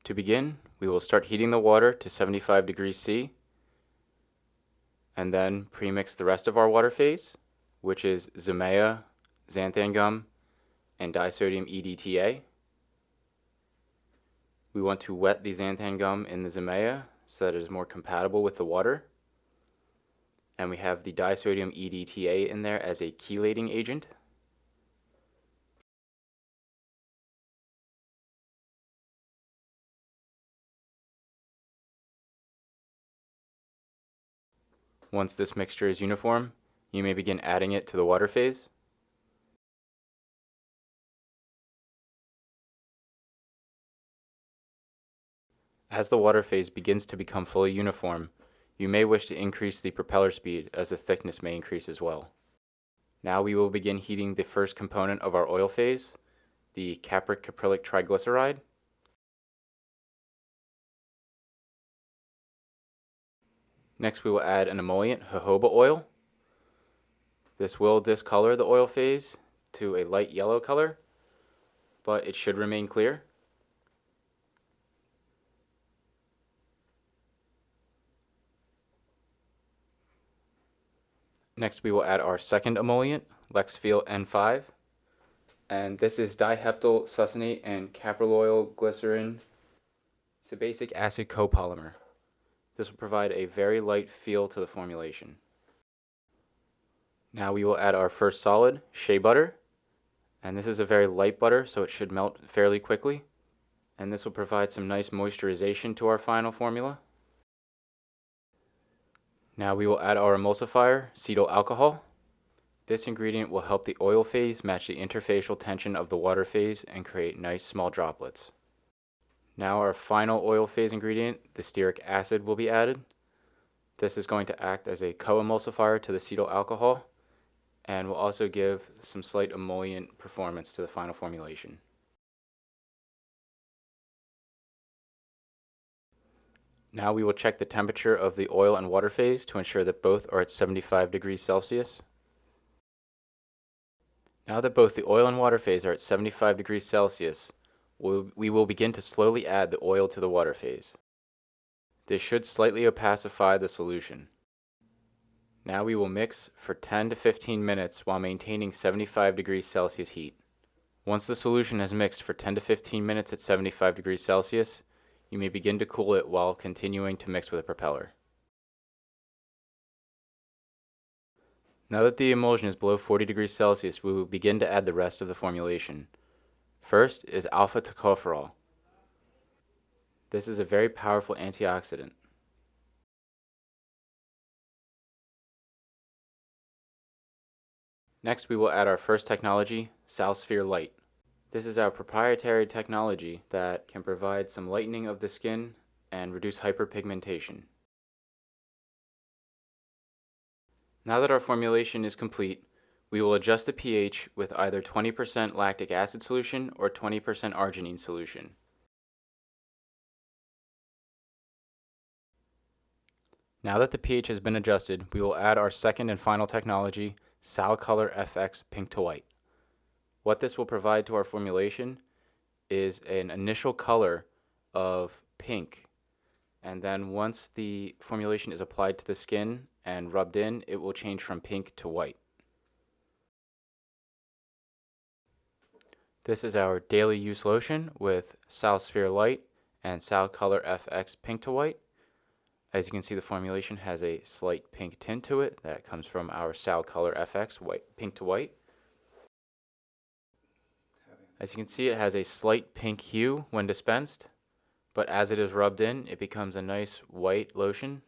To begin, we will start heating the water to 75 degrees C and then premix the rest of our water phase, which is Zimea, xanthan gum, and disodium EDTA. We want to wet the xanthan gum in the Zimea so that it is more compatible with the water. And we have the disodium EDTA in there as a chelating agent. Once this mixture is uniform, you may begin adding it to the water phase. As the water phase begins to become fully uniform, you may wish to increase the propeller speed as the thickness may increase as well. Now we will begin heating the first component of our oil phase, the capric caprylic triglyceride. Next we will add an emollient jojoba oil. This will discolor the oil phase to a light yellow color, but it should remain clear. Next we will add our second emollient, Lexfeel N5, and this is diheptyl succinate and capryloyl glycerin sebacic acid copolymer. This will provide a very light feel to the formulation. Now we will add our first solid, Shea Butter, and this is a very light butter, so it should melt fairly quickly, and this will provide some nice moisturization to our final formula. Now we will add our emulsifier, cetyl alcohol. This ingredient will help the oil phase match the interfacial tension of the water phase and create nice small droplets. Now our final oil phase ingredient, the stearic acid, will be added. This is going to act as a co-emulsifier to the cetyl alcohol and will also give some slight emollient performance to the final formulation. Now we will check the temperature of the oil and water phase to ensure that both are at 75 degrees Celsius. Now that both the oil and water phase are at 75 degrees Celsius, we will begin to slowly add the oil to the water phase. This should slightly opacify the solution. Now we will mix for 10 to 15 minutes while maintaining 75 degrees Celsius heat. Once the solution has mixed for 10 to 15 minutes at 75 degrees Celsius, you may begin to cool it while continuing to mix with a propeller. Now that the emulsion is below 40 degrees Celsius, we will begin to add the rest of the formulation. First is Alphatocopherol. This is a very powerful antioxidant. Next we will add our first technology, SalSphere Light. This is our proprietary technology that can provide some lightening of the skin and reduce hyperpigmentation. Now that our formulation is complete, we will adjust the pH with either 20% lactic acid solution or 20% arginine solution. Now that the pH has been adjusted, we will add our second and final technology, SalColorFX Pink to White. What this will provide to our formulation is an initial color of pink, and then once the formulation is applied to the skin and rubbed in, it will change from pink to white. This is our daily use lotion with SalSphere Light and SalColorFX Pink to White. As you can see, the formulation has a slight pink tint to it that comes from our SalColorFX Pink to White. As you can see, it has a slight pink hue when dispensed, but as it is rubbed in, it becomes a nice white lotion